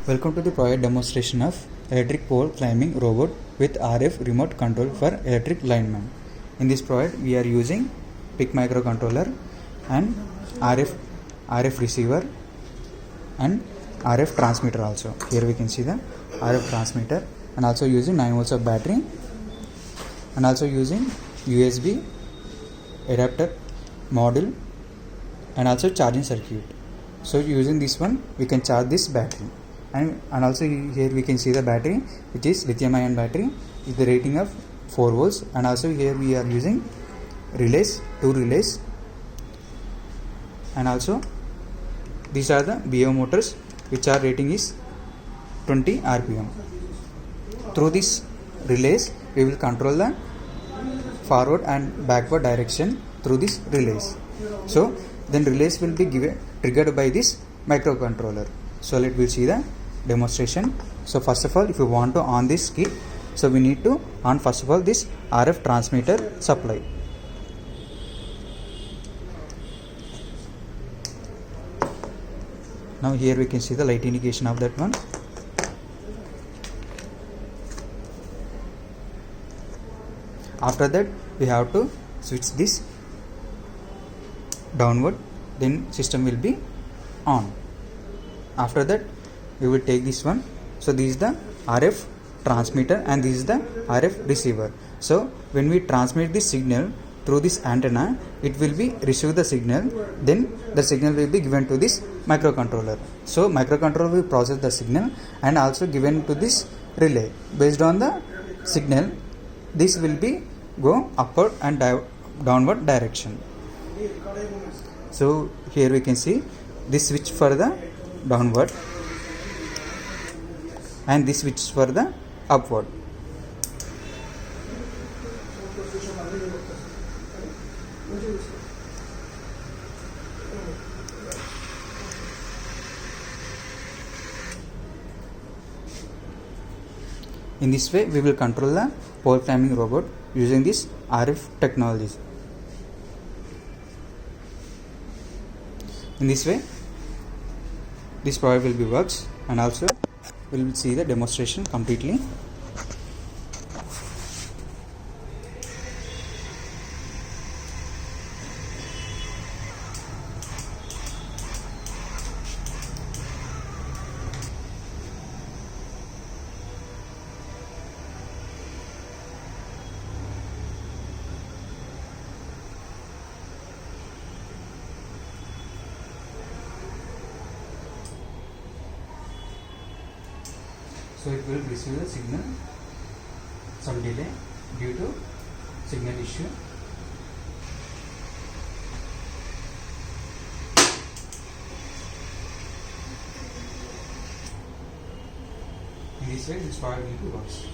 Welcome to the project demonstration of electric pole climbing robot with RF remote control for electric lineman. In this project we are using PIC microcontroller and RF receiver and RF transmitter also. Here we can see the RF transmitter and also using 9 volts of battery and also using USB adapter module and also charging circuit. So using this one we can charge this battery. And also here we can see the battery, which is lithium ion battery with the rating of 4 volts, and also here we are using relays, 2 relays, and also these are the BO motors which are rating is 20 rpm. Through these relays we will control the forward and backward direction through these relays. So then relays will be triggered by this microcontroller. So let me see the demonstration. So first of all, if you want to on this kit, so we need to on first of all this RF transmitter supply. Now here we can see the light indication of that one. After that we have to switch this downward, then system will be on. After that we will take this one. So this is the RF transmitter and this is the RF receiver. So when we transmit this signal through this antenna, it will be receive the signal, then the signal will be given to this microcontroller. So microcontroller will process the signal and also given to this relay. Based on the signal, this will be go upward and downward direction. So here we can see this switch for the downward and this switch for the upward. In this way we will control the pole climbing robot using this RF technology. In this way this project will be works, and also we will see the demonstration completely. So it will receive the signal some delay due to signal issue. In this way this project will be works.